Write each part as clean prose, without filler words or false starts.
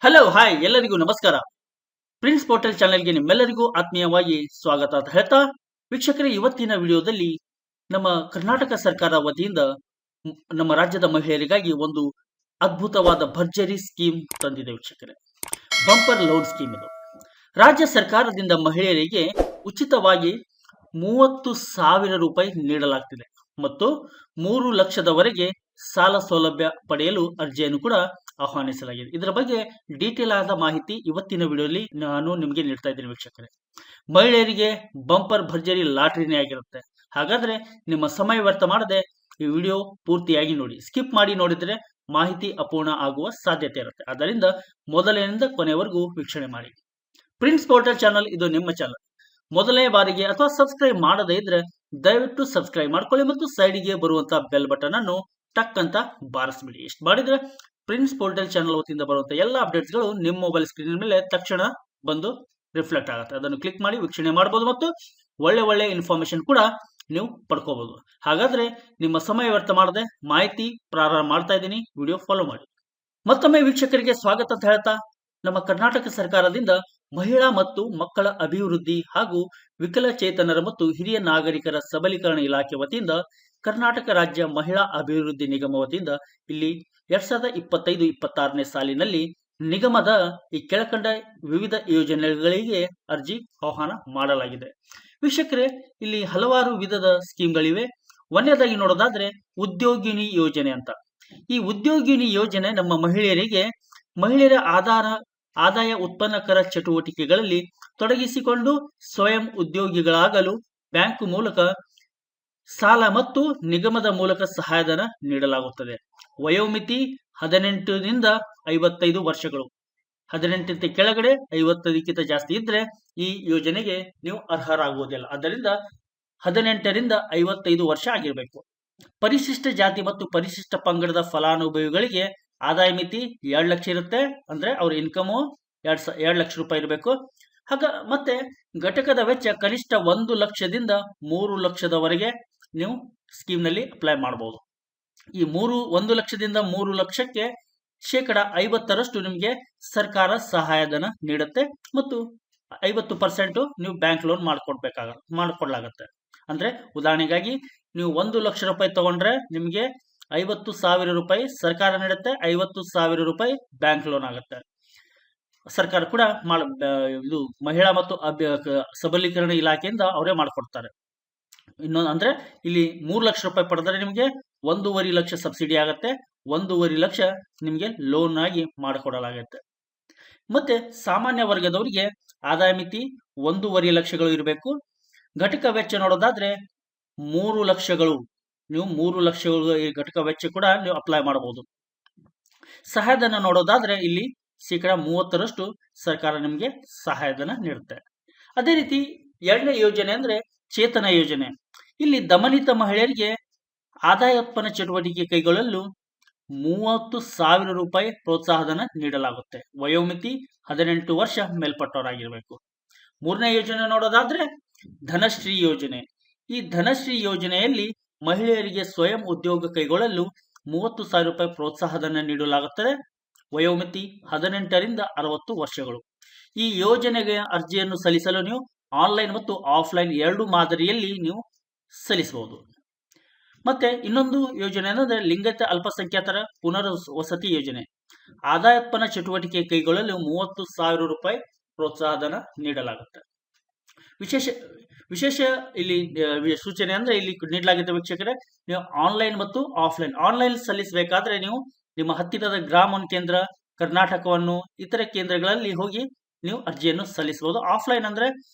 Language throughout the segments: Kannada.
ಹಲೋ ಹಾಯ್ ಎಲ್ಲರಿಗೂ ನಮಸ್ಕಾರ. ಪ್ರಿನ್ಸ್ ಪೋರ್ಟಲ್ ಚಾನೆಲ್ಗೆ ನಿಮ್ಮೆಲ್ಲರಿಗೂ ಆತ್ಮೀಯವಾಗಿ ಸ್ವಾಗತ ಅಂತ ಹೇಳ್ತಾ, ವೀಕ್ಷಕರೇ ಇವತ್ತಿನ ವಿಡಿಯೋದಲ್ಲಿ ನಮ್ಮ ಕರ್ನಾಟಕ ಸರ್ಕಾರ ವತಿಯಿಂದ ನಮ್ಮ ರಾಜ್ಯದ ಮಹಿಳೆಯರಿಗಾಗಿ ಒಂದು ಅದ್ಭುತವಾದ ಭರ್ಜರಿ ಸ್ಕೀಮ್ ತಂದಿದೆ ವೀಕ್ಷಕರೇ. ಬಂಪರ್ ಲೋನ್ ಸ್ಕೀಮ್ ಇದು. ರಾಜ್ಯ ಸರ್ಕಾರದಿಂದ ಮಹಿಳೆಯರಿಗೆ ಉಚಿತವಾಗಿ 30,000 ರೂಪಾಯಿ ನೀಡಲಾಗ್ತಿದೆ ಮತ್ತು 3 ಲಕ್ಷದವರೆಗೆ ಸಾಲ ಸೌಲಭ್ಯ ಪಡೆಯಲು ಅರ್ಜಿಯನ್ನು ಕೂಡ ಆಹ್ವಾನಿಸಲಾಗಿದೆ. ಇದರ ಬಗ್ಗೆ ಡೀಟೇಲ್ ಆದ ಮಾಹಿತಿ ಇವತ್ತಿನ ವಿಡಿಯೋಲಿ ನಾನು ನಿಮಗೆ ನೀಡ್ತಾ ಇದ್ದೀನಿ ವೀಕ್ಷಕರೇ. ಮಹಿಳೆಯರಿಗೆ ಬಂಪರ್ ಭರ್ಜರಿ ಲಾಟ್ರಿನೇ ಆಗಿರುತ್ತೆ. ಹಾಗಾದ್ರೆ ನಿಮ್ಮ ಸಮಯ ವ್ಯರ್ಥ ಮಾಡದೆ ಈ ವಿಡಿಯೋ ಪೂರ್ತಿಯಾಗಿ ನೋಡಿ. ಸ್ಕಿಪ್ ಮಾಡಿ ನೋಡಿದ್ರೆ ಮಾಹಿತಿ ಅಪೂರ್ಣ ಆಗುವ ಸಾಧ್ಯತೆ ಇರುತ್ತೆ. ಆದ್ದರಿಂದ ಮೊದಲಿನಿಂದ ಕೊನೆಯವರೆಗೂ ವೀಕ್ಷಣೆ ಮಾಡಿ. ಪ್ರಿನ್ಸ್ ಪೋರ್ಟಲ್ ಚಾನಲ್ ಇದು ನಿಮ್ಮ ಚಾನಲ್. ಮೊದಲನೇ ಬಾರಿಗೆ ಅಥವಾ ಸಬ್ಸ್ಕ್ರೈಬ್ ಮಾಡದೇ ಇದ್ರೆ ದಯವಿಟ್ಟು ಸಬ್ಸ್ಕ್ರೈಬ್ ಮಾಡ್ಕೊಳ್ಳಿ ಮತ್ತು ಸೈಡಿಗೆ ಬರುವಂತ ಬೆಲ್ ಬಟನ್ ಅನ್ನು ಟಕ್ ಅಂತ ಬಾರಿಸ್ಬಿಡಿ. ಇಷ್ಟು ಮಾಡಿದ್ರೆ ಪ್ರಿನ್ಸ್ ಪೋರ್ಟಲ್ ಚಾನಲ್ ವತಿಯಿಂದ ಬರುವಂತ ಎಲ್ಲ ಅಪ್ಡೇಟ್ಸ್ಗಳು ನಿಮ್ಮ ಮೊಬೈಲ್ ಸ್ಕ್ರೀನ್ ಮೇಲೆ ತಕ್ಷಣ ಬಂದು ರಿಫ್ಲೆಕ್ಟ್ ಆಗುತ್ತೆ. ಅದನ್ನು ಕ್ಲಿಕ್ ಮಾಡಿ ವೀಕ್ಷಣೆ ಮಾಡಬಹುದು ಮತ್ತು ಒಳ್ಳೆ ಇನ್ಫಾರ್ಮೇಶನ್ ಕೂಡ ನೀವು ಪಡ್ಕೋಬಹುದು. ಹಾಗಾದ್ರೆ ನಿಮ್ಮ ಸಮಯ ವ್ಯರ್ಥ ಮಾಡದೆ ಮಾಹಿತಿ ಪ್ರಾರಂಭ ಮಾಡ್ತಾ ಇದ್ದೀನಿ. ವಿಡಿಯೋ ಫಾಲೋ ಮಾಡಿ. ಮತ್ತೊಮ್ಮೆ ವೀಕ್ಷಕರಿಗೆ ಸ್ವಾಗತ ಅಂತ ಹೇಳ್ತಾ, ನಮ್ಮ ಕರ್ನಾಟಕ ಸರ್ಕಾರದಿಂದ ಮಹಿಳಾ ಮತ್ತು ಮಕ್ಕಳ ಅಭಿವೃದ್ಧಿ ಹಾಗೂ ವಿಕಲಚೇತನರ ಮತ್ತು ಹಿರಿಯ ನಾಗರಿಕರ ಸಬಲೀಕರಣ ಇಲಾಖೆ ವತಿಯಿಂದ ಕರ್ನಾಟಕ ರಾಜ್ಯ ಮಹಿಳಾ ಅಭಿವೃದ್ಧಿ ನಿಗಮ ವತಿಯಿಂದ ಇಲ್ಲಿ 2025-26ನೇ ಸಾಲಿನಲ್ಲಿ ನಿಗಮದ ಈ ಕೆಳಕಂಡ ವಿವಿಧ ಯೋಜನೆಗಳಿಗೆ ಅರ್ಜಿ ಆಹ್ವಾನ ಮಾಡಲಾಗಿದೆ. ವೀಕ್ಷಕರೇ, ಇಲ್ಲಿ ಹಲವಾರು ವಿಧದ ಸ್ಕೀಮ್ಗಳಿವೆ. ಒಂದನೇದಾಗಿ ನೋಡೋದಾದ್ರೆ ಉದ್ಯೋಗಿನಿ ಯೋಜನೆ ಅಂತ. ಈ ಉದ್ಯೋಗಿನಿ ಯೋಜನೆ ನಮ್ಮ ಮಹಿಳೆಯರ ಆದಾಯ ಉತ್ಪನ್ನಕರ ಚಟುವಟಿಕೆಗಳಲ್ಲಿ ತೊಡಗಿಸಿಕೊಂಡು ಸ್ವಯಂ ಉದ್ಯೋಗಿಗಳಾಗಲು ಬ್ಯಾಂಕ್ ಮೂಲಕ ಸಾಲ ಮತ್ತು ನಿಗಮದ ಮೂಲಕ ಸಹಾಯಧನ ನೀಡಲಾಗುತ್ತದೆ. ವಯೋಮಿತಿ 18ರಿಂದ 55 ವರ್ಷಗಳು. 18 ಕೆಳಗಡೆ 55ಕ್ಕಿಂತ ಜಾಸ್ತಿ ಇದ್ರೆ ಈ ಯೋಜನೆಗೆ ನೀವು ಅರ್ಹರಾಗುವುದಿಲ್ಲ. ಆದ್ದರಿಂದ 18ರಿಂದ 55 ವರ್ಷ ಆಗಿರಬೇಕು. ಪರಿಶಿಷ್ಟ ಜಾತಿ ಮತ್ತು ಪರಿಶಿಷ್ಟ ಪಂಗಡದ ಫಲಾನುಭವಿಗಳಿಗೆ ಆದಾಯ ಮಿತಿ 2 ಲಕ್ಷ ಇರುತ್ತೆ. ಅಂದ್ರೆ ಅವ್ರ ಇನ್ಕಮು 2 ಲಕ್ಷ ರೂಪಾಯಿ ಇರಬೇಕು. ಮತ್ತೆ ಘಟಕದ ವೆಚ್ಚ ಕನಿಷ್ಠ 1 ಲಕ್ಷದಿಂದ 3 ಲಕ್ಷದವರೆಗೆ ನೀವು ಸ್ಕೀಮ್ ನಲ್ಲಿ ಅಪ್ಲೈ ಮಾಡಬಹುದು. ಈ 1 ಲಕ್ಷದಿಂದ 3 ಲಕ್ಷಕ್ಕೆ 50% ನಿಮಗೆ ಸರ್ಕಾರ ಸಹಾಯಧನ ನೀಡುತ್ತೆ ಮತ್ತು 50% ನೀವು ಬ್ಯಾಂಕ್ ಲೋನ್ ಮಾಡಿಕೊಡ್ಲಾಗತ್ತೆ. ಅಂದ್ರೆ ಉದಾಹರಣೆಗಾಗಿ ನೀವು 1 ಲಕ್ಷ ರೂಪಾಯಿ ತಗೊಂಡ್ರೆ ನಿಮಗೆ 50,000 ರೂಪಾಯಿ ಸರ್ಕಾರ ನೀಡುತ್ತೆ, 50,000 ರೂಪಾಯಿ ಬ್ಯಾಂಕ್ ಲೋನ್ ಆಗುತ್ತೆ. ಸರ್ಕಾರ ಕೂಡ ಇದು ಮಹಿಳಾ ಮತ್ತು ಸಬಲೀಕರಣ ಇಲಾಖೆಯಿಂದ ಅವರೇ ಮಾಡಿಕೊಡ್ತಾರೆ. ಇನ್ನೊಂದು ಅಂದ್ರೆ ಇಲ್ಲಿ 3 ಲಕ್ಷ ರೂಪಾಯಿ ಪಡೆದರೆ ನಿಮಗೆ 1.5 ಲಕ್ಷ ಸಬ್ಸಿಡಿ ಆಗುತ್ತೆ, 1.5 ಲಕ್ಷ ನಿಮಗೆ ಲೋನ್ ಆಗಿ ಮಾಡಿಕೊಡಲಾಗುತ್ತೆ. ಮತ್ತೆ ಸಾಮಾನ್ಯ ವರ್ಗದವರಿಗೆ ಆದಾಯ ಮಿತಿ 1.5 ಲಕ್ಷಗಳು ಇರಬೇಕು. ಘಟಕ ವೆಚ್ಚ ನೋಡೋದಾದ್ರೆ 3 ಲಕ್ಷಗಳು. ನೀವು 3 ಲಕ್ಷಗಳು ಈ ಘಟಕ ವೆಚ್ಚ ಕೂಡ ನೀವು ಅಪ್ಲೈ ಮಾಡಬಹುದು. ಸಹಾಯಧನ ನೋಡೋದಾದ್ರೆ ಇಲ್ಲಿ 30% ಸರ್ಕಾರ ನಿಮಗೆ ಸಹಾಯಧನ ನೀಡುತ್ತೆ. ಅದೇ ರೀತಿ ಎರಡನೇ ಯೋಜನೆ ಅಂದ್ರೆ ಚೇತನ ಯೋಜನೆ. ಇಲ್ಲಿ ದಮನಿತ ಮಹಿಳೆಯರಿಗೆ ಆದಾಯ ಉತ್ಪನ್ನ ಚಟುವಟಿಕೆ ಕೈಗೊಳ್ಳಲು 30,000 ರೂಪಾಯಿ ಪ್ರೋತ್ಸಾಹಧನ ನೀಡಲಾಗುತ್ತೆ. ವಯೋಮಿತಿ 18 ವರ್ಷ ಮೇಲ್ಪಟ್ಟವರಾಗಿರಬೇಕು. ಮೂರನೇ ಯೋಜನೆ ನೋಡೋದಾದ್ರೆ ಧನಶ್ರೀ ಯೋಜನೆ. ಈ ಧನಶ್ರೀ ಯೋಜನೆಯಲ್ಲಿ ಮಹಿಳೆಯರಿಗೆ ಸ್ವಯಂ ಉದ್ಯೋಗ ಕೈಗೊಳ್ಳಲು 30,000 ರೂಪಾಯಿ ಪ್ರೋತ್ಸಾಹಧನ ನೀಡಲಾಗುತ್ತದೆ. ವಯೋಮಿತಿ 18ರಿಂದ 60 ವರ್ಷಗಳು. ಈ ಯೋಜನೆಗೆ ಅರ್ಜಿಯನ್ನು ಸಲ್ಲಿಸಲು ನೀವು ಆನ್ಲೈನ್ ಮತ್ತು ಆಫ್ಲೈನ್ 2 ಮಾದರಿಯಲ್ಲಿ ನೀವು ಸಲ್ಲಿಸಬಹುದು. ಮತ್ತೆ ಇನ್ನೊಂದು ಯೋಜನೆ ಅಂದ್ರೆ ಲಿಂಗಿತ ಅಲ್ಪಸಂಖ್ಯಾತರ ಪುನರ್ವಸತಿ ಯೋಜನೆ. ಆದಾಯ ಉತ್ಪನ್ನ ಚಟುವಟಿಕೆ ಕೈಗೊಳ್ಳಲು 30,000 ರೂಪಾಯಿ ಪ್ರೋತ್ಸಾಹಧನ ನೀಡಲಾಗುತ್ತೆ. ವಿಶೇಷ ಇಲ್ಲಿ ಸೂಚನೆ ಅಂದ್ರೆ ಇಲ್ಲಿ ನೀಡಲಾಗಿದೆ ವೀಕ್ಷಕರೇ, ನೀವು ಆನ್ಲೈನ್ ಮತ್ತು ಆನ್ಲೈನ್ ಸಲ್ಲಿಸಬೇಕಾದ್ರೆ ನೀವು ನಿಮ್ಮ ಹತ್ತಿರದ ಗ್ರಾಮ ಕೇಂದ್ರ, ಕರ್ನಾಟಕವನ್ನು ಇತರೆ ಕೇಂದ್ರಗಳಲ್ಲಿ ಹೋಗಿ ನೀವು ಅರ್ಜಿಯನ್ನು ಸಲ್ಲಿಸಬಹುದು. ಆಫ್ಲೈನ್ ಅಂದ್ರೆ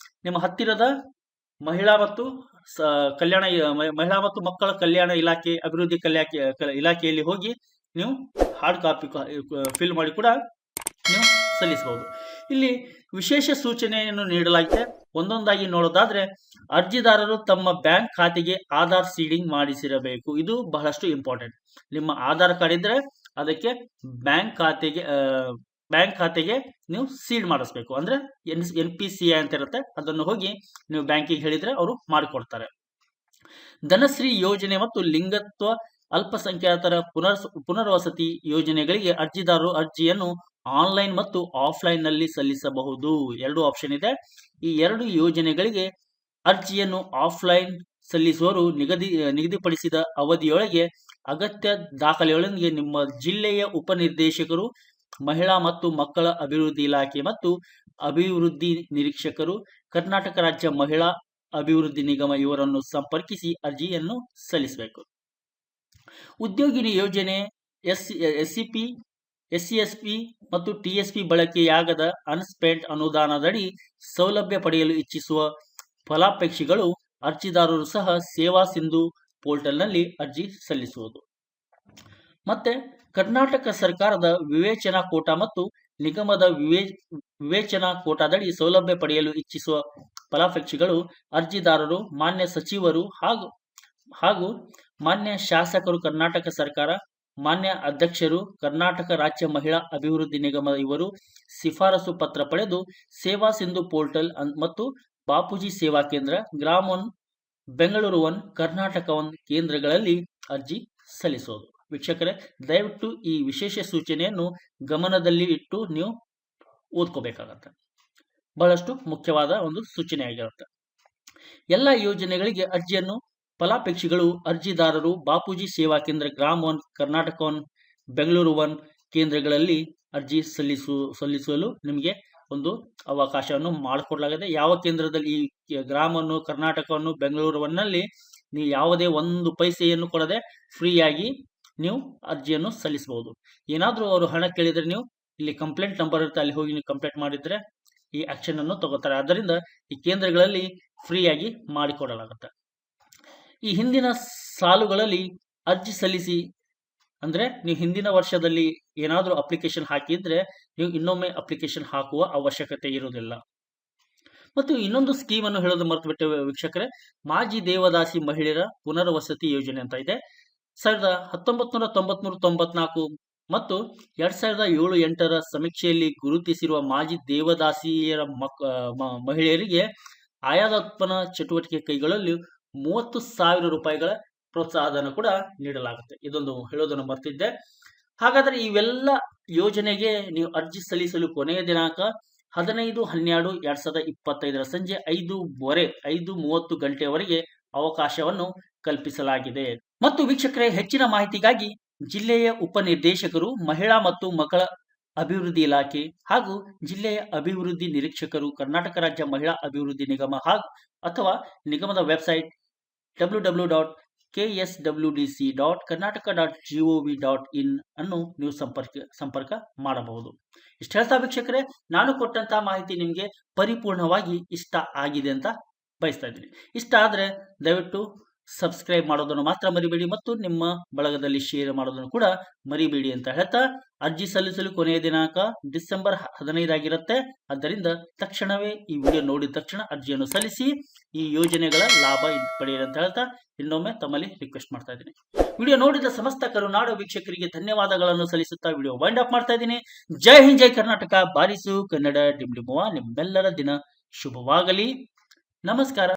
ನಿಮ್ಮ ಹತ್ತಿರದ ಮಹಿಳಾ ಮತ್ತು ಮಕ್ಕಳ ಕಲ್ಯಾಣ ಇಲಾಖೆ, ಅಭಿವೃದ್ಧಿ ಇಲಾಖೆಯಲ್ಲಿ ಹೋಗಿ ನೀವು ಹಾರ್ಡ್ ಕಾಪಿ ಫಿಲ್ ಮಾಡಿ ಕೂಡ ನೀವು ಸಲ್ಲಿಸಬಹುದು. ಇಲ್ಲಿ ವಿಶೇಷ ಸೂಚನೆಯನ್ನು ನೀಡಲಾಗಿದೆ. ಒಂದೊಂದಾಗಿ ನೋಡೋದಾದ್ರೆ ಅರ್ಜಿದಾರರು ತಮ್ಮ ಬ್ಯಾಂಕ್ ಖಾತೆಗೆ ಆಧಾರ್ ಸೀಡಿಂಗ್ ಮಾಡಿಸಿರಬೇಕು. ಇದು ಬಹಳಷ್ಟು ಇಂಪಾರ್ಟೆಂಟ್. ನಿಮ್ಮ ಆಧಾರ್ ಕಾರ್ಡ್ ಇದ್ರೆ ಅದಕ್ಕೆ ಬ್ಯಾಂಕ್ ಖಾತೆಗೆ ನೀವು ಸೀಡ್ ಮಾಡಿಸ್ಬೇಕು. ಅಂದ್ರೆ NPCI ಅಂತ ಇರುತ್ತೆ, ಅದನ್ನು ಹೋಗಿ ನೀವು ಬ್ಯಾಂಕಿಗೆ ಹೇಳಿದ್ರೆ ಅವರು ಮಾಡಿಕೊಡ್ತಾರೆ. ಧನಶ್ರೀ ಯೋಜನೆ ಮತ್ತು ಲಿಂಗತ್ವ ಅಲ್ಪಸಂಖ್ಯಾತರ ಪುನರ್ವಸತಿ ಯೋಜನೆಗಳಿಗೆ ಅರ್ಜಿದಾರರು ಅರ್ಜಿಯನ್ನು ಆನ್ಲೈನ್ ಮತ್ತು ಆಫ್ಲೈನ್ ನಲ್ಲಿ ಸಲ್ಲಿಸಬಹುದು. 2 ಆಪ್ಷನ್ ಇದೆ. ಈ 2 ಯೋಜನೆಗಳಿಗೆ ಅರ್ಜಿಯನ್ನು ಆಫ್ಲೈನ್ ಸಲ್ಲಿಸುವವರು ನಿಗದಿಪಡಿಸಿದ ಅವಧಿಯೊಳಗೆ ಅಗತ್ಯ ದಾಖಲೆಗಳೊಂದಿಗೆ ನಿಮ್ಮ ಜಿಲ್ಲೆಯ ಉಪನಿರ್ದೇಶಕರು, ಮಹಿಳಾ ಮತ್ತು ಮಕ್ಕಳ ಅಭಿವೃದ್ಧಿ ಇಲಾಖೆ ಮತ್ತು ಅಭಿವೃದ್ಧಿ ನಿರೀಕ್ಷಕರು, ಕರ್ನಾಟಕ ರಾಜ್ಯ ಮಹಿಳಾ ಅಭಿವೃದ್ಧಿ ನಿಗಮ ಇವರನ್ನು ಸಂಪರ್ಕಿಸಿ ಅರ್ಜಿಯನ್ನು ಸಲ್ಲಿಸಬೇಕು. ಉದ್ಯೋಗಿನಿ ಯೋಜನೆ, SCP, SCSP ಮತ್ತು TSP ಬಳಕೆಯಾಗದ ಅನ್ಸ್ಪೆಂಟ್ ಅನುದಾನದಡಿ ಸೌಲಭ್ಯ ಪಡೆಯಲು ಇಚ್ಛಿಸುವ ಫಲಾಪೇಕ್ಷಿಗಳು ಅರ್ಜಿದಾರರು ಸಹ ಸೇವಾ ಸಿಂಧು ಪೋರ್ಟಲ್ನಲ್ಲಿ ಅರ್ಜಿ ಸಲ್ಲಿಸುವುದು. ಮತ್ತೆ ಕರ್ನಾಟಕ ಸರ್ಕಾರದ ವಿವೇಚನಾ ಕೋಟಾ ಮತ್ತು ನಿಗಮದ ವಿವೇಚನಾ ಕೋಟಾದಡಿ ಸೌಲಭ್ಯ ಪಡೆಯಲು ಇಚ್ಛಿಸುವ ಫಲಾಪೇಕ್ಷಿಗಳು ಅರ್ಜಿದಾರರು ಮಾನ್ಯ ಸಚಿವರು ಹಾಗೂ ಮಾನ್ಯ ಶಾಸಕರು, ಕರ್ನಾಟಕ ಸರ್ಕಾರ, ಮಾನ್ಯ ಅಧ್ಯಕ್ಷರು, ಕರ್ನಾಟಕ ರಾಜ್ಯ ಮಹಿಳಾ ಅಭಿವೃದ್ಧಿ ನಿಗಮ ಇವರು ಶಿಫಾರಸು ಪತ್ರ ಪಡೆದು ಸೇವಾ ಸಿಂಧು ಪೋರ್ಟಲ್ ಮತ್ತು ಬಾಪೂಜಿ ಸೇವಾ ಕೇಂದ್ರ, ಗ್ರಾಮ 1, ಬೆಂಗಳೂರು 1, ಕರ್ನಾಟಕ 1 ಕೇಂದ್ರಗಳಲ್ಲಿ ಅರ್ಜಿ ಸಲ್ಲಿಸೋದು. ವೀಕ್ಷಕರೇ, ದಯವಿಟ್ಟು ಈ ವಿಶೇಷ ಸೂಚನೆಯನ್ನು ಗಮನದಲ್ಲಿ ಇಟ್ಟು ನೀವು ಓದ್ಕೋಬೇಕಾಗತ್ತೆ. ಬಹಳಷ್ಟು ಮುಖ್ಯವಾದ ಒಂದು ಸೂಚನೆ ಆಗಿರುತ್ತೆ. ಎಲ್ಲ ಯೋಜನೆಗಳಿಗೆ ಅರ್ಜಿಯನ್ನು ಫಲಾಪೇಕ್ಷಿಗಳು ಅರ್ಜಿದಾರರು ಬಾಪೂಜಿ ಸೇವಾ ಕೇಂದ್ರ, ಗ್ರಾಮ 1, ಕರ್ನಾಟಕ 1, ಬೆಂಗಳೂರು 1 ಕೇಂದ್ರಗಳಲ್ಲಿ ಅರ್ಜಿ ಸಲ್ಲಿಸಲು ನಿಮಗೆ ಒಂದು ಅವಕಾಶವನ್ನು ಮಾಡಿಕೊಡಲಾಗಿದೆ. ಯಾವ ಕೇಂದ್ರದಲ್ಲಿ ಈ ಗ್ರಾಮವನ್ನು, ಕರ್ನಾಟಕವನ್ನು, ಬೆಂಗಳೂರು 1ನಲ್ಲಿ ನೀವು ಯಾವುದೇ ಒಂದು ಪೈಸೆಯನ್ನು ಕೊಡದೆ ಫ್ರೀಯಾಗಿ ನೀವು ಅರ್ಜಿಯನ್ನು ಸಲ್ಲಿಸಬಹುದು. ಏನಾದರೂ ಅವರು ಹಣ ಕೇಳಿದರೆ ನೀವು ಇಲ್ಲಿ ಕಂಪ್ಲೇಂಟ್ ನಂಬರ್ ಇರುತ್ತೆ, ಅಲ್ಲಿ ಹೋಗಿ ನೀವು ಕಂಪ್ಲೇಂಟ್ ಮಾಡಿದ್ರೆ ಈ ಆಕ್ಷನ್ ಅನ್ನು ತಗೋತಾರೆ. ಆದ್ದರಿಂದ ಈ ಕೇಂದ್ರಗಳಲ್ಲಿ ಫ್ರೀಯಾಗಿ ಮಾಡಿಕೊಡಲಾಗುತ್ತೆ. ಈ ಹಿಂದಿನ ಸಾಲುಗಳಲ್ಲಿ ಅರ್ಜಿ ಸಲ್ಲಿಸಿ ಅಂದ್ರೆ ನೀವು ಹಿಂದಿನ ವರ್ಷದಲ್ಲಿ ಏನಾದರೂ ಅಪ್ಲಿಕೇಶನ್ ಹಾಕಿದ್ರೆ ನೀವು ಇನ್ನೊಮ್ಮೆ ಅಪ್ಲಿಕೇಶನ್ ಹಾಕುವ ಅವಶ್ಯಕತೆ ಇರುವುದಿಲ್ಲ. ಮತ್ತು ಇನ್ನೊಂದು ಸ್ಕೀಮ್ ಅನ್ನು ಹೇಳೋದು ಮರೆತು ಬಿಟ್ಟೆ ವೀಕ್ಷಕರೇ, ಮಾಜಿ ದೇವದಾಸಿ ಮಹಿಳೆಯರ ಪುನರ್ವಸತಿ ಯೋಜನೆ ಅಂತ ಇದೆ. 1993-94 ಮತ್ತು 2007-8ರ ಸಮೀಕ್ಷೆಯಲ್ಲಿ ಗುರುತಿಸಿರುವ ಮಾಜಿ ದೇವದಾಸಿಯರ ಮಹಿಳೆಯರಿಗೆ ಆಯಾದ ಉತ್ಪನ್ನ ಚಟುವಟಿಕೆ ಕೈಗೊಳ್ಳಲು 30,000 ರೂಪಾಯಿಗಳ ಪ್ರೋತ್ಸಾಹಧನ ಕೂಡ ನೀಡಲಾಗುತ್ತೆ. ಇದೊಂದು ಹೇಳೋದನ್ನು ಮರ್ತಿದ್ದೆ. ಹಾಗಾದರೆ ಇವೆಲ್ಲ ಯೋಜನೆಗೆ ನೀವು ಅರ್ಜಿ ಸಲ್ಲಿಸಲು ಕೊನೆಯ ದಿನಾಂಕ 15/12/2025 ಸಂಜೆ 5:30 ಗಂಟೆಯವರೆಗೆ ಅವಕಾಶವನ್ನು ಕಲ್ಪಿಸಲಾಗಿದೆ. ಮತ್ತು ವೀಕ್ಷಕರೇ, ಹೆಚ್ಚಿನ ಮಾಹಿತಿಗಾಗಿ ಜಿಲ್ಲೆಯ ಉಪನಿರ್ದೇಶಕರು, ಮಹಿಳಾ ಮತ್ತು ಮಕ್ಕಳ ಅಭಿವೃದ್ಧಿ ಇಲಾಖೆ ಹಾಗೂ ಜಿಲ್ಲೆಯ ಅಭಿವೃದ್ಧಿ ನಿರೀಕ್ಷಕರು, ಕರ್ನಾಟಕ ರಾಜ್ಯ ಮಹಿಳಾ ಅಭಿವೃದ್ಧಿ ನಿಗಮ ಅಥವಾ ನಿಗಮದ ವೆಬ್ಸೈಟ್ www.kswdc.karnataka.gov.in ಅನ್ನು ನೀವು ಸಂಪರ್ಕ ಮಾಡಬಹುದು. ಇಷ್ಟು ಹೇಳ್ತಾ ವೀಕ್ಷಕರೇ, ನಾನು ಕೊಟ್ಟಂತಹ ಮಾಹಿತಿ ನಿಮಗೆ ಪರಿಪೂರ್ಣವಾಗಿ ಇಷ್ಟ ಆಗಿದೆ ಅಂತ ಬಯಸ್ತಾ ಇದ್ದೀನಿ. ಇಷ್ಟ ಆದರೆ ದಯವಿಟ್ಟು ಸಬ್ಸ್ಕ್ರೈಬ್ ಮಾಡೋದನ್ನು ಮಾತ್ರ ಮರಿಬೇಡಿ ಮತ್ತು ನಿಮ್ಮ ಬಳಗದಲ್ಲಿ ಶೇರ್ ಮಾಡೋದನ್ನು ಕೂಡ ಮರಿಬೇಡಿ ಅಂತ ಹೇಳ್ತಾ, ಅರ್ಜಿ ಸಲ್ಲಿಸಲು ಕೊನೆಯ ದಿನಾಂಕ ಡಿಸೆಂಬರ್ 15 ಆಗಿರುತ್ತೆ. ಆದ್ದರಿಂದ ತಕ್ಷಣವೇ ಈ ವಿಡಿಯೋ ನೋಡಿದ ತಕ್ಷಣ ಅರ್ಜಿಯನ್ನು ಸಲ್ಲಿಸಿ ಈ ಯೋಜನೆಗಳ ಲಾಭ ಪಡೆಯಿರಿ ಅಂತ ಹೇಳ್ತಾ ಇನ್ನೊಮ್ಮೆ ತಮ್ಮಲ್ಲಿ ರಿಕ್ವೆಸ್ಟ್ ಮಾಡ್ತಾ ಇದ್ದೀನಿ. ವಿಡಿಯೋ ನೋಡಿದ ಸಮಸ್ತ ಕರುನಾಡು ವೀಕ್ಷಕರಿಗೆ ಧನ್ಯವಾದಗಳನ್ನು ಸಲ್ಲಿಸುತ್ತಾ ವಿಡಿಯೋ ವೈಂಡ್ ಅಪ್ ಮಾಡ್ತಾ ಇದ್ದೀನಿ. ಜೈ ಹಿಂದ್, ಜೈ ಕರ್ನಾಟಕ, ಬಾರಿಸು ಕನ್ನಡ ಡಿಂಡಿಮುವ. ನಿಮ್ಮೆಲ್ಲರ ದಿನ ಶುಭವಾಗಲಿ. ನಮಸ್ಕಾರ.